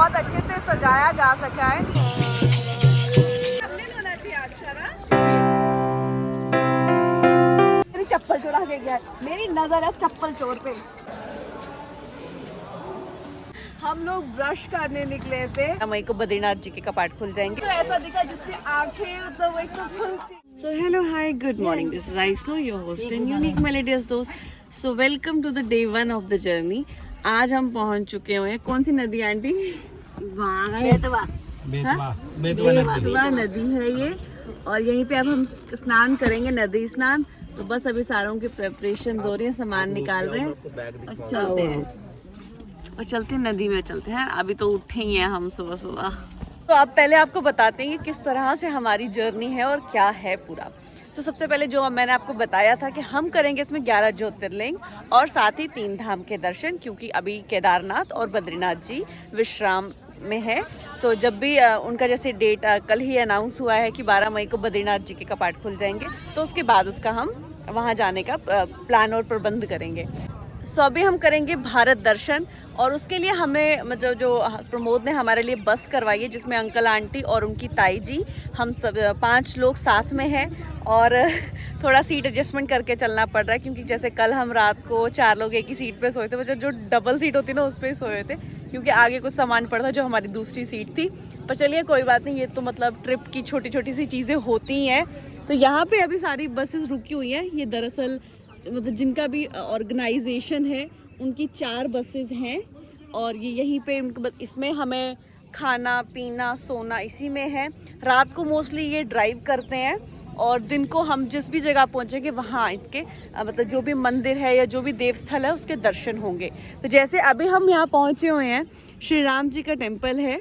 बहुत अच्छे से सजाया जा सका है। मेरी चप्पल चुरा के गया है। मेरी नजर है चप्पल चोर पे। हम लोग ब्रश करने निकले थे, मई को बद्रीनाथ जी के कपाट खुल जाएंगे, तो ऐसा दिखा जिससे आंखें मतलब एक सब खुलती। So hello, hi, good morning. This is Aishno, your host and unique melodious दोस्त. So welcome to the day 1 of the journey. आज हम पहुंच चुके हुए हैं। कौन सी नदी आंटी? बेतवा नदी है ये, और यहीं पे अब हम स्नान करेंगे, नदी स्नान। तो बस अभी सारों की प्रेपरेशन हो रही है, सामान निकाल रहे हैं और चलते हैं। और चलते हैं नदी में, चलते हैं। अभी तो उठे ही हैं हम सुबह सुबह। तो अब पहले आपको बताते हैं कि किस तरह से हमारी जर्नी है और क्या है पूरा। तो सबसे पहले जो मैंने आपको बताया था कि हम करेंगे इसमें 11 ज्योतिर्लिंग और साथ ही 3 धाम के दर्शन, क्योंकि अभी केदारनाथ और बद्रीनाथ जी विश्राम में है। सो जब भी उनका जैसे डेट कल ही अनाउंस हुआ है कि 12 मई को बद्रीनाथ जी के कपाट खुल जाएंगे, तो उसके बाद उसका हम वहाँ जाने का प्लान और प्रबंध करेंगे। सो अभी हम करेंगे भारत दर्शन, और उसके लिए हमें मतलब जो प्रमोद ने हमारे लिए बस करवाई है, जिसमें अंकल आंटी और उनकी ताई जी, हम सब 5 लोग साथ में हैं। और थोड़ा सीट एडजस्टमेंट करके चलना पड़ रहा है, क्योंकि जैसे कल हम रात को 4 लोग एक ही सीट पे सोए थे, मतलब जो डबल सीट होती है ना उस पर ही सोए थे, क्योंकि आगे कुछ सामान पड़ा था जो हमारी दूसरी सीट थी। पर चलिए कोई बात नहीं, ये तो मतलब ट्रिप की छोटी छोटी सी चीज़ें होती हैं। तो यहाँ पे अभी सारी बसेस रुकी हुई हैं। ये दरअसल मतलब जिनका भी ऑर्गेनाइजेशन है उनकी 4 बसेस हैं, और ये यहीं पे इसमें हमें खाना पीना सोना इसी में है। रात को मोस्टली ये ड्राइव करते हैं, और दिन को हम जिस भी जगह पहुंचेंगे वहाँ इनके मतलब जो भी मंदिर है या जो भी देवस्थल है उसके दर्शन होंगे। तो जैसे अभी हम यहाँ पहुँचे हुए हैं, श्री राम जी का टेम्पल है।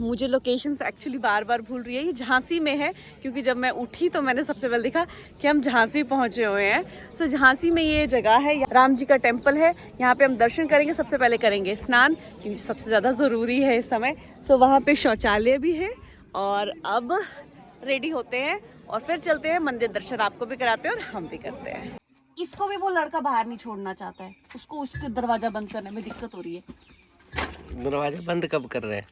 मुझे लोकेशंस एक्चुअली बार बार भूल रही है। ये झांसी में है, क्योंकि जब मैं उठी तो मैंने सबसे पहले देखा कि हम झांसी पहुंचे हुए हैं। सो झांसी में ये जगह है, राम जी का टेम्पल है। यहाँ पे हम दर्शन करेंगे, सबसे पहले करेंगे स्नान, क्योंकि सबसे ज़्यादा ज़रूरी है इस समय। सो वहाँ पे शौचालय भी है, और अब रेडी होते हैं और फिर चलते हैं मंदिर दर्शन। आपको भी कराते हैं और हम भी करते हैं। इसको भी वो लड़का बाहर नहीं छोड़ना चाहता है, उसको उसके दरवाज़ा बंद करने में दिक्कत हो रही है। दरवाजा बंद कब कर रहे हैं?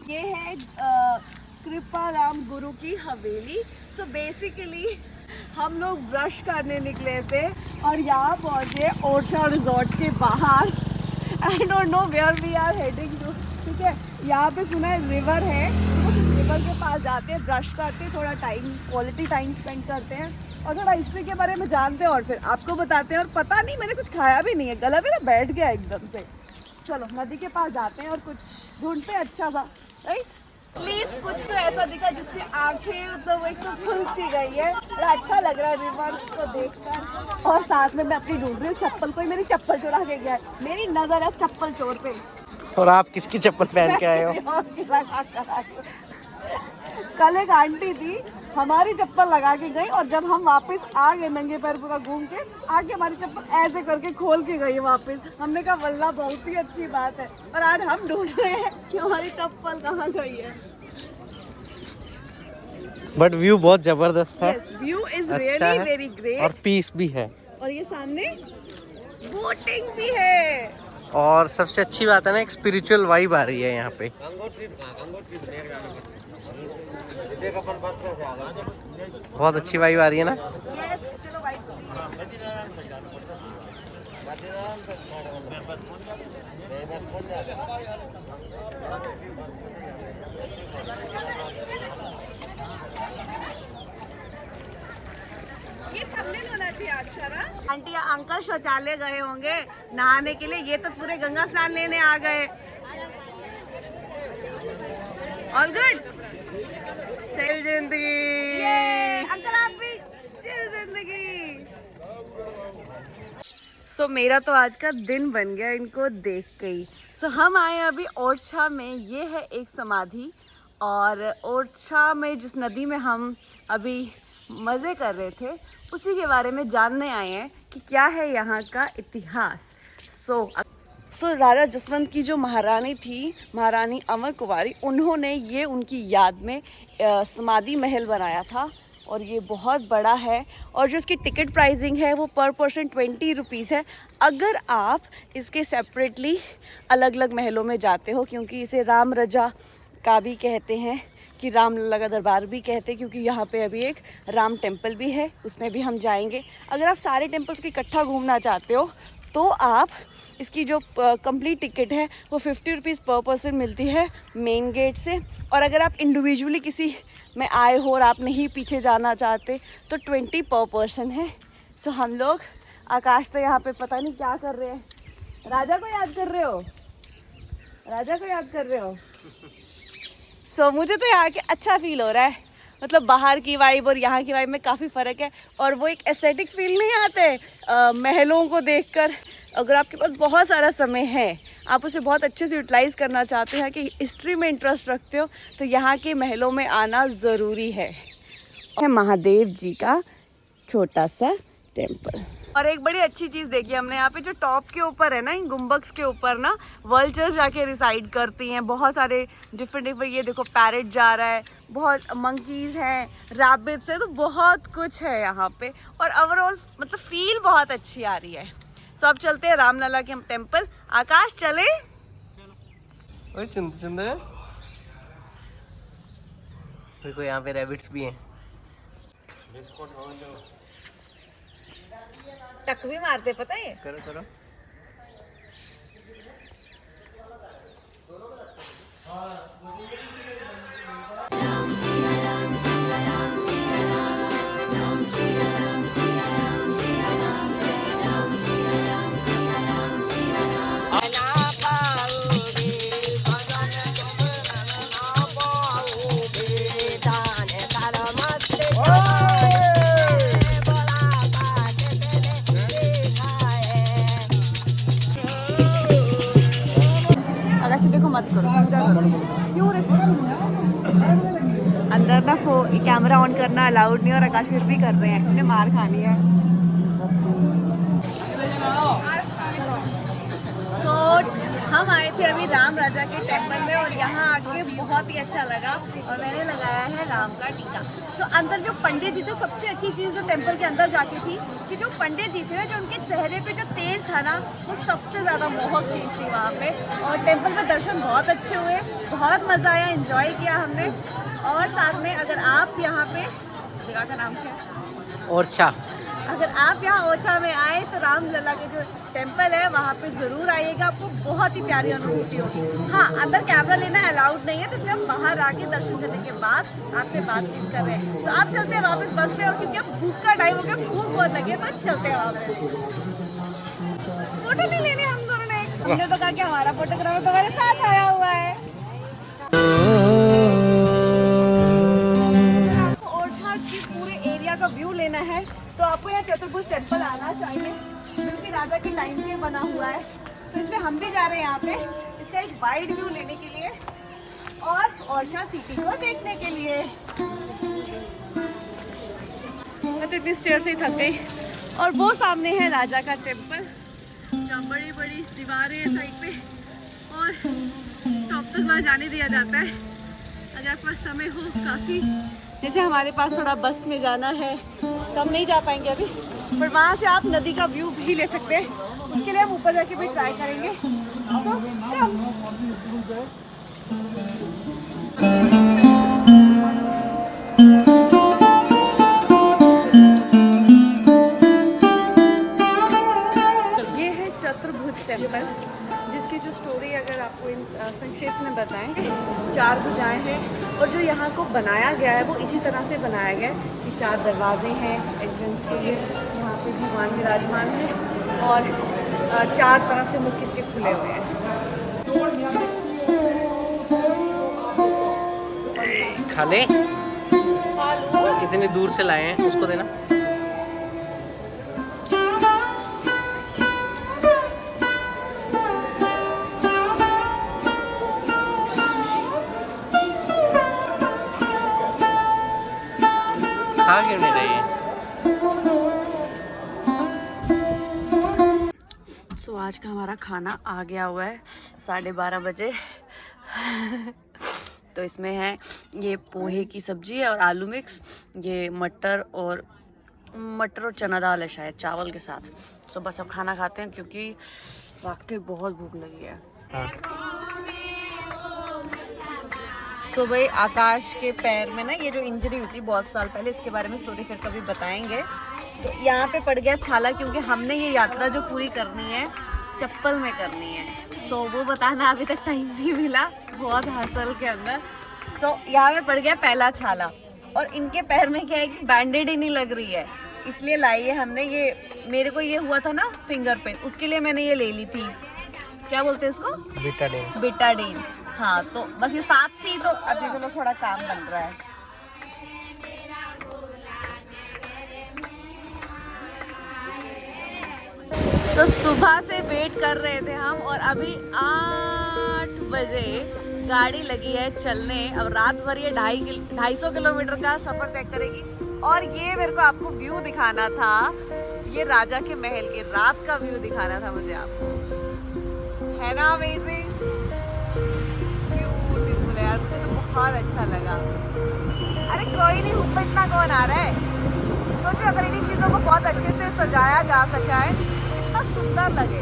ये है कृपा राम गुरु की हवेली। सो बेसिकली हम लोग ब्रश करने निकले थे और यहाँ पहुँचे ओरछा रिजॉर्ट के बाहर। I don't know where we are heading to. ठीक है, यहाँ पे सुना है रिवर है, तो उस रिवर के पास जाते हैं, ब्रश करते हैं, थोड़ा टाइम क्वालिटी टाइम स्पेंड करते हैं, और थोड़ा हिस्ट्री के बारे में जानते हैं, और फिर आपको बताते हैं। और पता नहीं, मैंने कुछ खाया भी नहीं है, गला मेरा बैठ गया एकदम से। चलो नदी के पास जाते हैं और कुछ ढूंढते हैं अच्छा सा, राइट? प्लीज कुछ तो ऐसा दिखा जिससे आंखें मतलब एक सब खुल सी गई है और अच्छा लग रहा है रिवर को देखकर। और साथ में मैं अपनी ढूंढ रही हूँ चप्पल, कोई मेरी चप्पल चुरा के गया है। मेरी नजर है चप्पल चोर पे। और आप किसकी चप्पल पहन के आए हो? कल एक आंटी थी, हमारी चप्पल लगा के गई, और जब हम वापस आ गए नंगे पैर पूरा घूम के आके हमारी चप्पल ऐसे करके खोल के गई वापस। हमने कहा वल्लाह बहुत ही अच्छी बात है। और आज हम ढूंढ रहे हैं कि हमारी चप्पल कहाँ गई है। बट व्यू बहुत जबरदस्त है। व्यू इज अच्छा रियली है, वेरी ग्रेट, और पीस भी है, और ये सामने बोटिंग भी है। और सबसे अच्छी बात है ना, एक स्पिरिचुअल वाइब आ रही है यहाँ पे। बहुत अच्छी वाइब आ रही है ना। चलो भाई, ये थंबनेल होना चाहिए आज का ना। आंटी अंकल शौचालय गए होंगे नहाने के लिए, ये तो पूरे गंगा स्नान लेने आ गए। ऑल गुड, सही जिंदगी। अंकल आप भी चिल जिंदगी। सो मेरा तो आज का दिन बन गया इनको देख के ही। सो हम आए अभी ओरछा में, ये है एक समाधि, और ओरछा में जिस नदी में हम अभी मज़े कर रहे थे उसी के बारे में जानने आए हैं कि क्या है यहाँ का इतिहास। सो राजा जसवंत की जो महारानी थी, महारानी अमर कुंवारी, उन्होंने ये उनकी याद में समाधि महल बनाया था। और ये बहुत बड़ा है। और जो इसकी टिकट प्राइसिंग है वो पर पर्सन 20 रुपीज़ है अगर आप इसके सेपरेटली अलग अलग महलों में जाते हो, क्योंकि इसे राम रजा का भी कहते हैं, कि रामलला का दरबार भी कहते हैं, क्योंकि यहाँ पे अभी एक राम टेम्पल भी है, उसमें भी हम जाएंगे। अगर आप सारे टेम्पल्स को इकट्ठा घूमना चाहते हो तो आप इसकी जो कंप्लीट टिकट है वो 50 रुपीज़ पर पर्सन मिलती है मेन गेट से। और अगर आप इंडिविजुअली किसी में आए हो और आप नहीं पीछे जाना चाहते तो 20 पर पर्सन है। सो हम लोग, आकाश तो यहाँ पे पता नहीं क्या कर रहे हैं। राजा को याद कर रहे हो? राजा को याद कर रहे हो? सो मुझे तो यहाँ के अच्छा फील हो रहा है, मतलब बाहर की वाइब और यहाँ की वाइब में काफ़ी फ़र्क है। और वो एक एस्थेटिक फील नहीं आते महलों को देखकर। अगर आपके पास बहुत सारा समय है, आप उसे बहुत अच्छे से यूटिलाइज़ करना चाहते हैं, कि हिस्ट्री में इंटरेस्ट रखते हो, तो यहाँ के महलों में आना ज़रूरी है। महादेव जी का छोटा सा टेम्पल। और एक बड़ी अच्छी चीज़ देखी हमने यहाँ पे, जो टॉप के ऊपर है ना, इन गुम्बक्स के ऊपर ना वल्चर्स जाके रिसाइड करती हैं। बहुत सारे डिफरेंट, ये देखो पैरेट जा रहा है, बहुत मंकीज़ हैं, रैबिट्स है, तो बहुत कुछ है यहाँ पे। और ओवरऑल मतलब फील बहुत अच्छी आ रही है। सो अब चलते हैं रामलला के टेम्पल। आकाश चले? देखो यहाँ पे रैबिट्स भी हैं। टक भी मारते, पता है? करो करो। देखो मत करो, क्यों रिस्क? अंदर ना कैमरा ऑन करना अलाउड नहीं, और आकाश फिर भी कर रहे हैं, इन्हें मार खानी है। तो हम आए थे अभी राम राजा के टेम्पल में, और यहाँ आके बहुत ही अच्छा लगा, और मैंने लगाया है राम का टीका। तो अंदर जो पंडित जी थे, सबसे अच्छी चीज़ जो टेम्पल के अंदर जाके थी, कि जो पंडित जी थे जो उनके चेहरे पे जो तेज था ना, वो सबसे ज़्यादा मोहक चीज़ थी वहाँ पे। और टेम्पल में दर्शन बहुत अच्छे हुए, बहुत मज़ा आया, एंजॉय किया हमने। और साथ में अगर आप यहाँ पे, जगह का नाम क्या है? ओरछा। अगर आप यहाँ ओरछा में आए तो रामलला के जो टेम्पल है वहाँ पे ज़रूर आइएगा, आपको बहुत ही प्यारी अनुभूति होगी। हाँ, अंदर कैमरा लेना अलाउड नहीं है, तो इसलिए हम बाहर आके दर्शन करने के बाद आपसे बातचीत कर रहे हैं। तो आप चलते हैं वापस बस पे, और क्योंकि अब भूख का टाइम हो गया, भूख बहुत लगी है, तो चलते हैं वापस। फोटो नहीं लेने हम दोनों ने, हमने तो कहा कि हमारा फोटोग्राफर तुम्हारे साथ आया हुआ है। आपको ओरछा की पूरे एरिया का व्यू लेना है तो आपको यहाँ चतुर्भुज टेम्पल आना चाहिए, जो कि राजा के टाइम से बना हुआ है। तो इसलिए हम भी जा रहे हैं यहाँ पे, इसका एक वाइड व्यू लेने के लिए और ओरछा सिटी को देखने के लिए। मैं तो इतनी स्टेयर से ही थक गई। और वो सामने है राजा का टेम्पल, जहाँ बड़ी बड़ी दीवारें हैं साइड पे, और टॉप तक वहाँ जाने दिया जाता है अगर आपके पास समय हो काफ़ी। जैसे हमारे पास थोड़ा बस में जाना है तो हम नहीं जा पाएंगे अभी, पर वहाँ से आप नदी का व्यू भी ले सकते हैं। उसके लिए हम ऊपर जाके भी ट्राई करेंगे। तो ये है चतुर्भुज टेम्पल, जिसकी जो स्टोरी अगर आपको संक्षेप में बताएं, 4 भुजाएं हैं, और जो यहाँ को बनाया गया है वो इसी तरह से बनाया गया है कि 4 दरवाजे हैं एंट्रेंस के लिए। यहाँ पे भगवान विराजमान है, और 4 तरफ से मुख इसके खुले हुए हैं। खा ले, इतनी दूर से लाए हैं, उसको देना। खा क्यों नहीं रही है? सो आज का हमारा खाना आ गया हुआ है 12:30 बजे। तो इसमें है ये पोहे की सब्जी है और आलू मिक्स, ये मटर और चना दाल है शायद चावल के साथ। सो बस अब खाना खाते हैं क्योंकि वाकई बहुत भूख लगी है। तो भाई आकाश के पैर में ना ये जो इंजरी हुई थी बहुत साल पहले, इसके बारे में स्टोरी फिर कभी बताएंगे। तो यहाँ पे पड़ गया छाला क्योंकि हमने ये यात्रा जो पूरी करनी है चप्पल में करनी है। सो वो बताना अभी तक टाइम नहीं मिला, बहुत हासिल के अंदर। सो यहाँ पे पड़ गया पहला छाला और इनके पैर में क्या है कि बैंडेड ही नहीं लग रही है, इसलिए लाई है हमने ये। मेरे को ये हुआ था ना फिंगर पे, उसके लिए मैंने ये ले ली थी, क्या बोलते हैं इसको, बेटाडीन। हाँ तो बस ये साथ थी तो अभी चलो थोड़ा काम बन रहा है। तो सुबह से वेट कर रहे थे हम और अभी 8 बजे गाड़ी लगी है चलने। अब रात भर ये 250 किलोमीटर का सफर तय करेगी। और ये मेरे को आपको व्यू दिखाना था, ये राजा के महल के रात का व्यू दिखाना था मुझे आपको, है ना अमेजिंग, ब्यूटीफुल है यार, मुझे तो बहुत अच्छा लगा। अरे कोई नहीं, ऊपर इतना कौन आ रहा है। सोचो अगर इन्हीं चीज़ों को बहुत अच्छे से सजाया जा सका है, कितना सुंदर लगे।